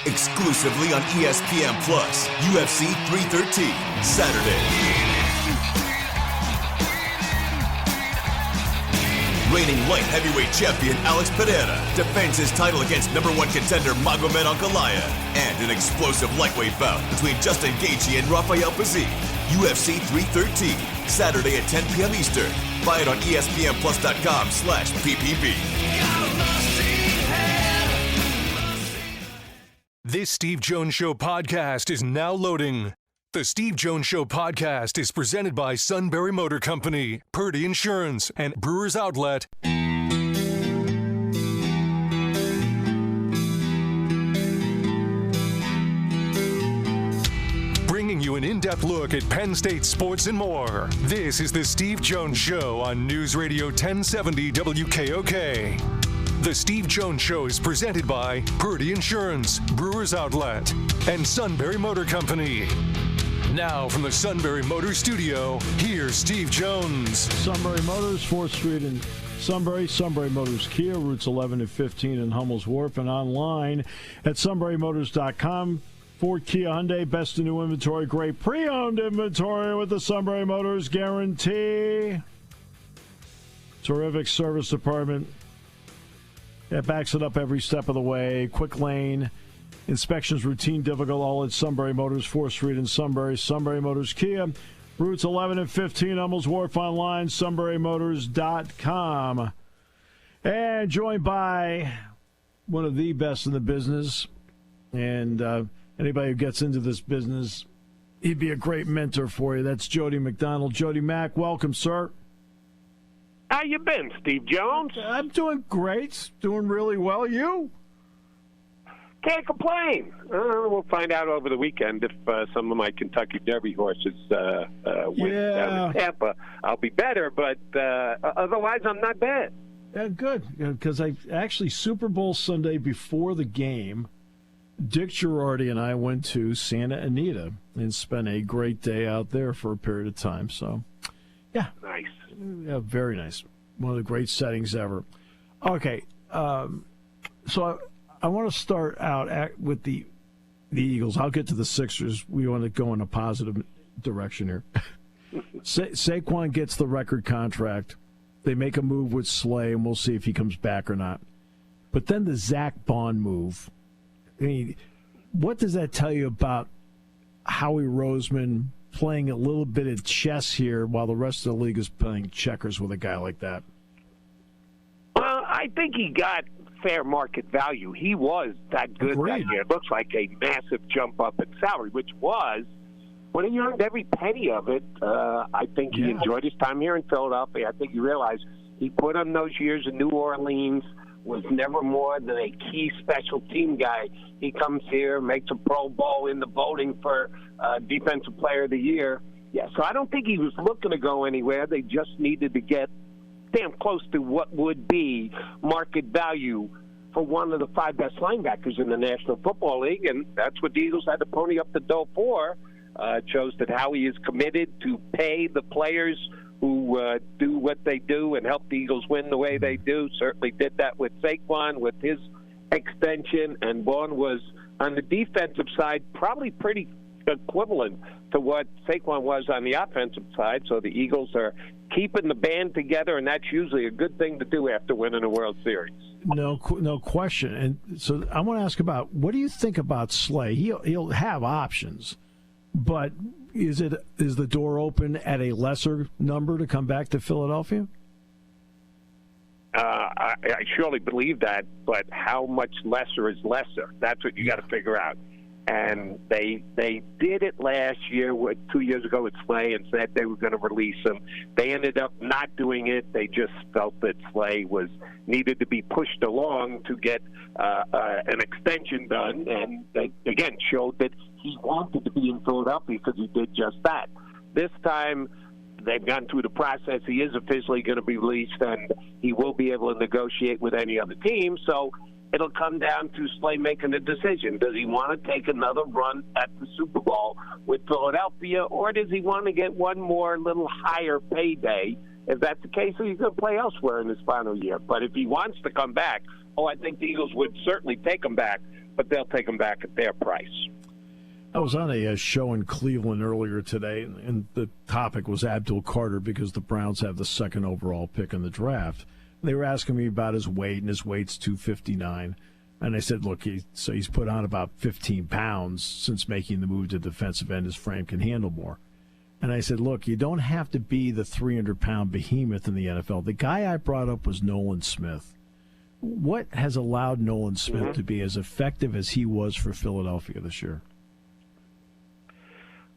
exclusively on ESPN+. UFC 313, Saturday. Reigning light heavyweight champion Alex Pereira defends his title against number one contender Magomed Ankalaev, and an explosive lightweight bout between Justin Gaethje and Rafael Pazzi. UFC 313, Saturday at 10 p.m. Eastern. Buy it on ESPNplus.com/PPV. This Steve Jones Show podcast is now loading. The Steve Jones Show podcast is presented by Sunbury Motor Company, Purdy Insurance, and Brewers Outlet. Bringing you an in-depth look at Penn State sports and more. This is the Steve Jones Show on News Radio 1070 WKOK. The Steve Jones Show is presented by Purdy Insurance, Brewers Outlet, and Sunbury Motor Company. Now from the Sunbury Motor Studio, here's Steve Jones. Sunbury Motors, 4th Street in Sunbury. Sunbury Motors Kia, routes 11 and 15 in Hummel's Wharf, and online at sunburymotors.com. Ford, Kia, Hyundai, best in new inventory, great pre-owned inventory with the Sunbury Motors guarantee. Terrific service department. It backs it up every step of the way. Quick lane. Inspections routine, difficult, all at Sunbury Motors, 4th Street in Sunbury. Sunbury Motors Kia, routes 11 and 15, Hummel's Wharf, online, sunburymotors.com. And joined by one of the best in the business. And anybody who gets into this business, he'd be a great mentor for you. That's Jody McDonald. Jody Mac, welcome, sir. How you been, Steve Jones? I'm doing great. Doing really well. You? Can't complain. We'll find out over the weekend if some of my Kentucky Derby horses win down in Tampa. I'll be better, but otherwise I'm not bad. Yeah, good. Because I actually, Super Bowl Sunday before the game, Dick Girardi and I went to Santa Anita and spent a great day out there for a period of time. So, yeah. Nice. Yeah, very nice. One of the great settings ever. Okay, so I want to start out with the Eagles. I'll get to the Sixers. We want to go in a positive direction here. Saquon gets the record contract. They make a move with Slay, and we'll see if he comes back or not. But then the Zach Braun move. I mean, what does that tell you about Howie Roseman playing a little bit of chess here while the rest of the league is playing checkers with a guy like that? Well, I think he got fair market value. He was that good that year. It looks like a massive jump up in salary, which was, when he earned every penny of it, I think he enjoyed his time here in Philadelphia. I think he realized he put on those years in New Orleans, was never more than a key special team guy. He comes here, makes a Pro Bowl in the voting for Defensive Player of the Year. Yeah, so I don't think he was looking to go anywhere. They just needed to get damn close to what would be market value for one of the 5 best linebackers in the National Football League, and that's what the Eagles had to pony up the dough for. It shows that Howie is committed to pay the players who do what they do and help the Eagles win the way they do. Certainly did that with Saquon, with his extension, and Braun was, on the defensive side, probably pretty equivalent to what Saquon was on the offensive side. So the Eagles are keeping the band together, and that's usually a good thing to do after winning a World Series. No question. And so I want to ask about, what do you think about Slay? He'll have options, but is the door open at a lesser number to come back to Philadelphia? I surely believe that, but how much lesser is lesser? That's what you got to figure out. And they did it last year, 2 years ago with Slay, and said they were going to release him. They ended up not doing it. They just felt that Slay needed to be pushed along to get an extension done, and they, again, showed that he wanted to be in Philadelphia because he did just that. This time, they've gone through the process. He is officially going to be released, and he will be able to negotiate with any other team. So it'll come down to Slay making a decision. Does he want to take another run at the Super Bowl with Philadelphia, or does he want to get one more little higher payday? If that's the case, he's going to play elsewhere in his final year. But if he wants to come back, I think the Eagles would certainly take him back. but they'll take him back at their price. I was on a show in Cleveland earlier today, and the topic was Abdul Carter because the Browns have the second overall pick in the draft. They were asking me about his weight, and his weight's 259. And I said, look, he's put on about 15 pounds since making the move to defensive end. His frame can handle more. And I said, look, you don't have to be the 300-pound behemoth in the NFL. The guy I brought up was Nolan Smith. What has allowed Nolan Smith to be as effective as he was for Philadelphia this year?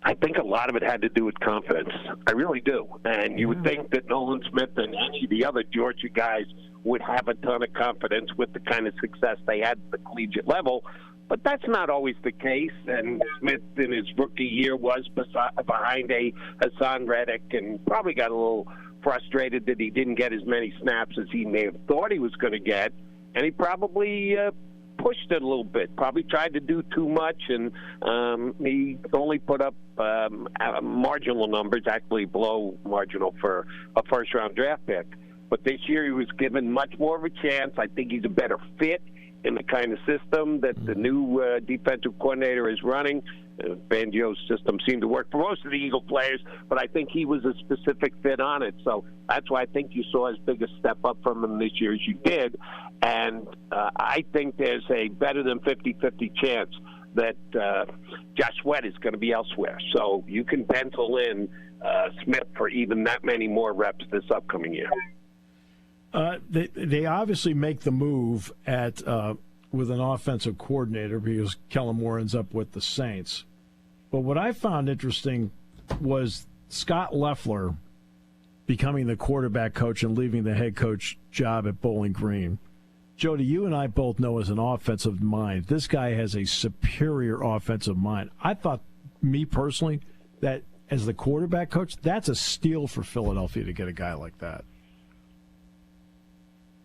I think a lot of it had to do with confidence. I really do. And you would think that Nolan Smith and any of the other Georgia guys would have a ton of confidence with the kind of success they had at the collegiate level. But that's not always the case. And Smith, in his rookie year, was behind a Hassan Reddick and probably got a little frustrated that he didn't get as many snaps as he may have thought he was going to get. And he probably pushed it a little bit, probably tried to do too much, and he only put up marginal numbers, actually below marginal for a first-round draft pick. But this year he was given much more of a chance. I think he's a better fit in the kind of system that the new defensive coordinator is running. Fangio's system seemed to work for most of the Eagle players, but I think he was a specific fit on it. So that's why I think you saw as big a step up from him this year as you did. And I think there's a better than 50-50 chance that Josh Sweat is going to be elsewhere. So you can pencil in Smith for even that many more reps this upcoming year. They obviously make the move at with an offensive coordinator because Kellen Moore ends up with the Saints. But what I found interesting was Scott Loeffler becoming the quarterback coach and leaving the head coach job at Bowling Green. Jody, you and I both know as an offensive mind, this guy has a superior offensive mind. I thought, me personally, that as the quarterback coach, that's a steal for Philadelphia to get a guy like that.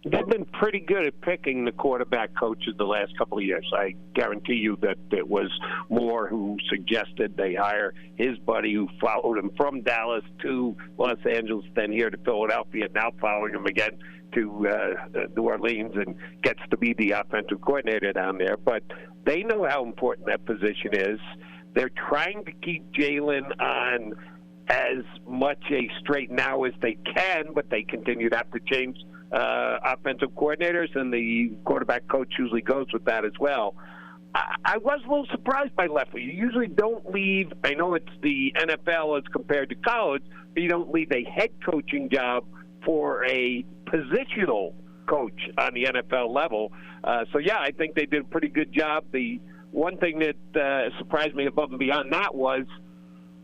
They've been pretty good at picking the quarterback coaches the last couple of years. I guarantee you that it was Moore who suggested they hire his buddy who followed him from Dallas to Los Angeles, then here to Philadelphia, now following him again to New Orleans and gets to be the offensive coordinator down there. But they know how important that position is. They're trying to keep Jalen on as much a straight now as they can, but they continue to have to change offensive coordinators, and the quarterback coach usually goes with that as well. I was a little surprised by Loeffler. You usually don't leave, I know it's the NFL as compared to college, but you don't leave a head coaching job for a positional coach on the NFL level. So, yeah, I think they did a pretty good job. The one thing that surprised me above and beyond that was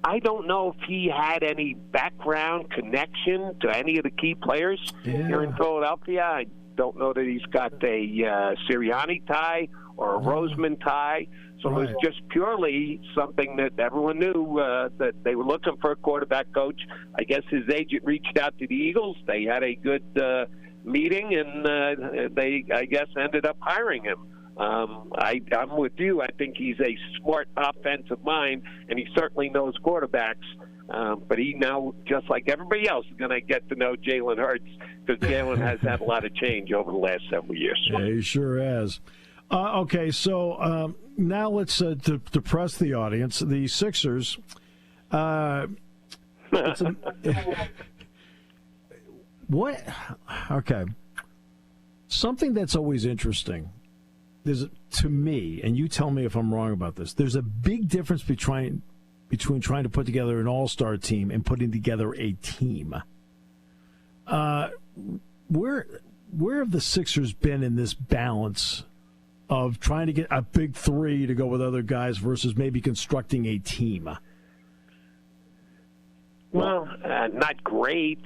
I don't know if he had any background connection to any of the key players here in Philadelphia. I don't know that he's got a Sirianni tie or a Roseman tie. So it was just purely something that everyone knew that they were looking for a quarterback coach. I guess his agent reached out to the Eagles. They had a good meeting, and they, I guess, ended up hiring him. I'm with you. I think he's a smart offensive mind, and he certainly knows quarterbacks. But he now, just like everybody else, is going to get to know Jalen Hurts because Jalen has had a lot of change over the last several years. Yeah, he sure has. Okay, so now let's depress the audience. The Sixers. What? Okay. Something that's always interesting. There's, to me, and you tell me if I'm wrong about this, there's a big difference between trying to put together an all-star team and putting together a team. Where have the Sixers been in this balance of trying to get a big three to go with other guys versus maybe constructing a team? Well, not great.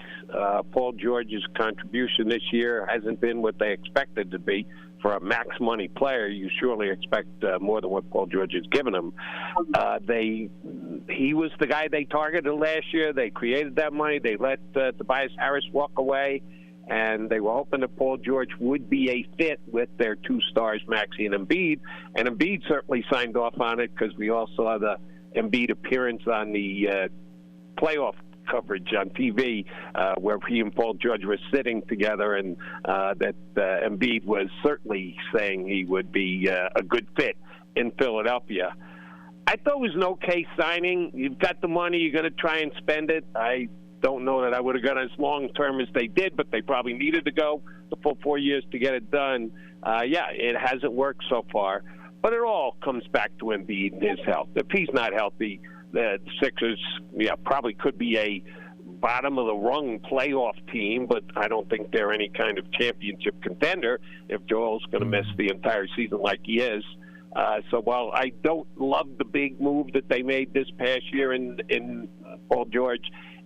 Paul George's contribution this year hasn't been what they expected to be. For a max money player, you surely expect more than what Paul George has given him. He was the guy they targeted last year. They created that money. They let Tobias Harris walk away, and they were hoping that Paul George would be a fit with their two stars, Maxey and Embiid. And Embiid certainly signed off on it because we all saw the Embiid appearance on the playoff coverage on TV where he and Paul George were sitting together, and that Embiid was certainly saying he would be a good fit in Philadelphia. I thought it was an okay signing. You've got the money. You're going to try and spend it. I don't know that I would have gone as long-term as they did, but they probably needed to go the full 4 years to get it done. It hasn't worked so far. But it all comes back to Embiid and his health. If he's not healthy, the Sixers probably could be a bottom-of-the-rung playoff team, but I don't think they're any kind of championship contender if Joel's going to miss the entire season like he is. So while I don't love the big move that they made this past year in Paul George,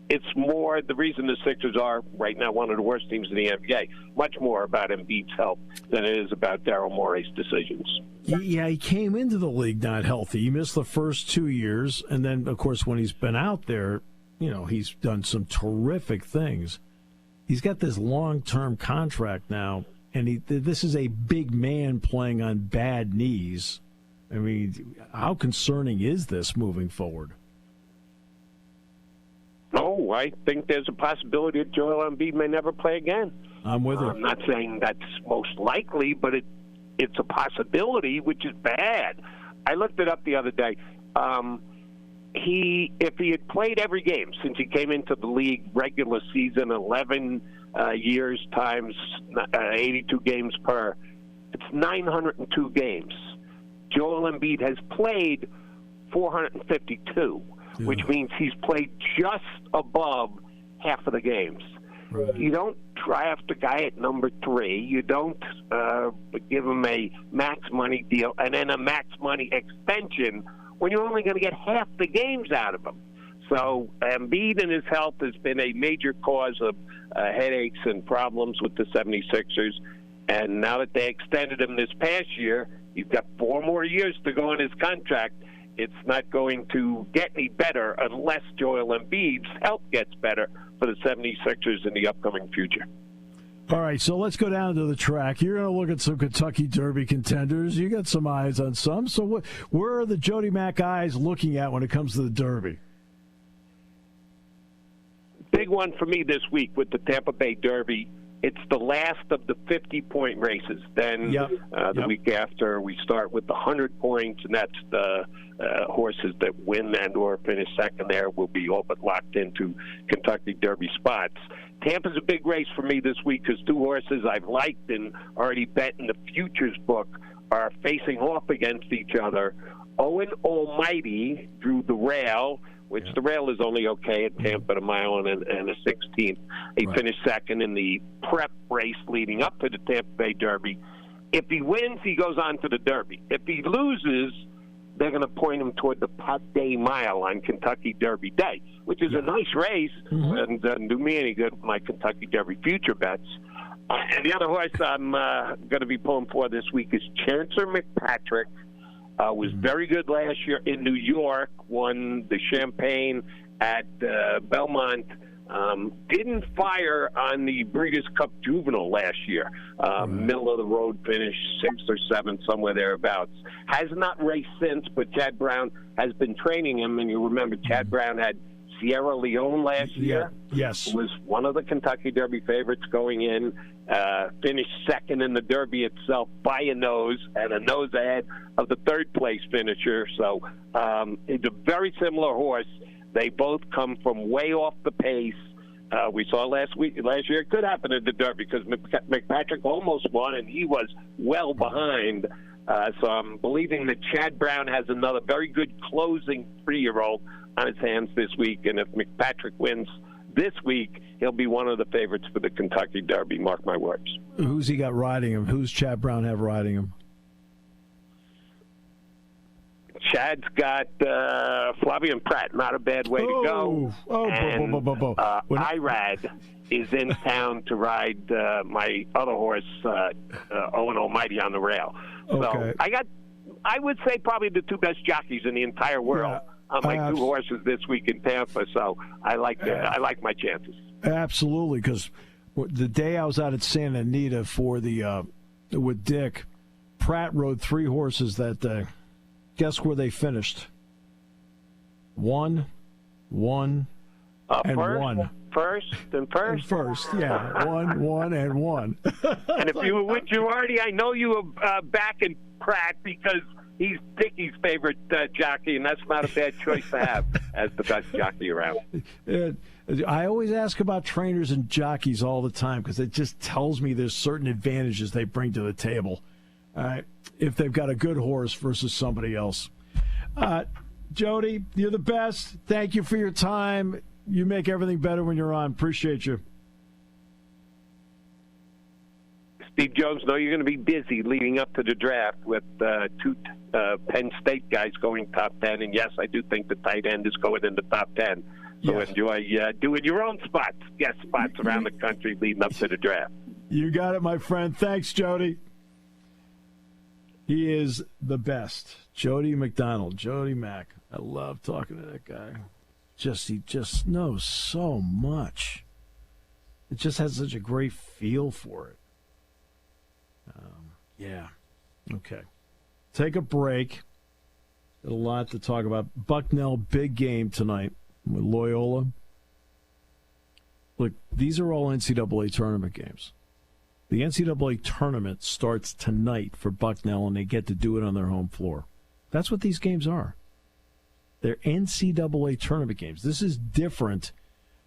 it's more the reason the Sixers are right now one of the worst teams in the NBA. Much more about Embiid's health than it is about Daryl Morey's decisions. Yeah, he came into the league not healthy. He missed the first 2 years, and then, of course, when he's been out there, he's done some terrific things. He's got this long-term contract now, and this is a big man playing on bad knees. I mean, how concerning is this moving forward? Oh, I think there's a possibility that Joel Embiid may never play again. I'm with you. I'm not saying that's most likely, but it's a possibility, which is bad. I looked it up the other day. If he had played every game since he came into the league, regular season, 11 years times 82 games per, it's 902 games. Joel Embiid has played 452, which means he's played just above half of the games. Right. You don't draft a guy at number 3. You don't give him a max money deal and then a max money extension when you're only going to get half the games out of him. So Embiid and his health has been a major cause of headaches and problems with the 76ers. And now that they extended him this past year, he's got 4 more years to go on his contract. It's not going to get any better unless Joel Embiid's health gets better for the 76ers in the upcoming future. All right, so let's go down to the track. You're going to look at some Kentucky Derby contenders. You got some eyes on some. So where are the Jody Mack eyes looking at when it comes to the Derby? Big one for me this week with the Tampa Bay Derby. It's the last of the 50-point races. Then the week after, we start with the 100 points, and that's the horses that win and or finish second there will be all but locked into Kentucky Derby spots. Tampa's a big race for me this week because 2 horses I've liked and already bet in the futures book are facing off against each other. Owen Almighty drew the rail, which the rail is only okay at Tampa, a mile and a 16th. He finished second in the prep race leading up to the Tampa Bay Derby. If he wins, he goes on to the Derby. If he loses, they're going to point him toward the Pat Day Mile on Kentucky Derby Day, which is a nice race and doesn't do me any good with my Kentucky Derby future bets. And the other horse I'm going to be pulling for this week is Chancellor McPatrick. Was very good last year in New York, won the Champagne at Belmont. Didn't fire on the Breeders' Cup Juvenile last year. Middle of the road finish, 6th or 7th, somewhere thereabouts. Has not raced since, but Chad Brown has been training him. And you remember Chad Brown had Sierra Leone last year. Yes. Was one of the Kentucky Derby favorites going in. Finished second in the Derby itself by a nose, and a nose ahead of the third-place finisher. So it's a very similar horse. They both come from way off the pace. We saw last year it could happen in the Derby because McPatrick almost won, and he was well behind. So I'm believing that Chad Brown has another very good closing 3-year-old on his hands this week, and if McPatrick wins this week, he'll be one of the favorites for the Kentucky Derby, mark my words. Who's he got riding him? Who's Chad Brown have riding him? Chad's got Flavien Prat, not a bad way to go. Irad is in town to ride my other horse, Owen Almighty, on the rail. So I would say probably the 2 best jockeys in the entire world on my 2 horses this week in Tampa. So I like my chances. Absolutely, because the day I was out at Santa Anita for the with Dick, Pratt rode 3 horses that day. Guess where they finished? 1, 1, and one. First, yeah. One, and one. And if you were with Girardi, I know you were backing Pratt because he's Dickie's favorite jockey, and that's not a bad choice to have as the best jockey around. I always ask about trainers and jockeys all the time because it just tells me there's certain advantages they bring to the table if they've got a good horse versus somebody else. Jody, you're the best. Thank you for your time. You make everything better when you're on. Appreciate you. Steve Jones, know you're going to be busy leading up to the draft with two Penn State guys going top 10. And, yes, I do think the tight end is going in the top 10. So yes. Enjoy doing your own guest spots around the country leading up to the draft. You got it, my friend. Thanks, Jody. He is the best. Jody McDonald, Jody Mac. I love talking to that guy. He just knows so much. It just has such a great feel for it. Yeah. Okay. Take a break. Got a lot to talk about. Bucknell, big game tonight with Loyola. Look, these are all NCAA tournament games. The NCAA tournament starts tonight for Bucknell, and they get to do it on their home floor. That's what these games are. They're NCAA tournament games. This is different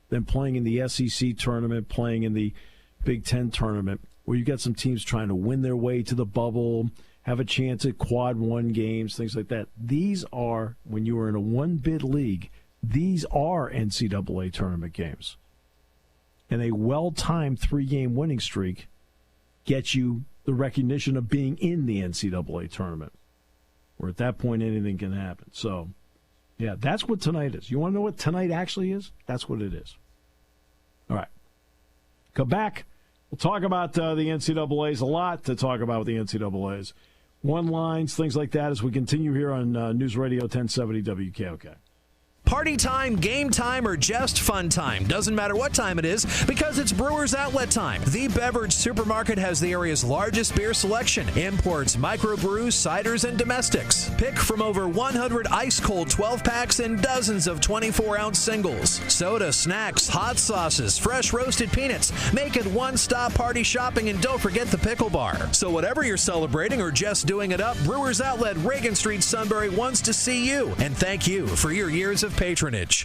than playing in the SEC tournament, playing in the Big Ten tournament, where you got some teams trying to win their way to the bubble, have a chance at quad one games, things like that. These are, when you are in a one-bid league, these are NCAA tournament games. And a well-timed 3-game winning streak gets you the recognition of being in the NCAA tournament, where at that point anything can happen. So, yeah, that's what tonight is. You want to know what tonight actually is? That's what it is. All right. Come back. We'll talk about the NCAAs. A lot to talk about with the NCAAs. One-lines, things like that as we continue here on News Radio 1070 WKOK. Party time, game time, or just fun time. Doesn't matter what time it is because it's Brewers Outlet time. The beverage supermarket has the area's largest beer selection. Imports, microbrews, ciders, and domestics. Pick from over 100 ice-cold 12-packs and dozens of 24-ounce singles. Soda, snacks, hot sauces, fresh roasted peanuts. Make it one-stop party shopping, and don't forget the pickle bar. So whatever you're celebrating or just doing it up, Brewers Outlet, Reagan Street, Sunbury wants to see you. And thank you for your years of patronage.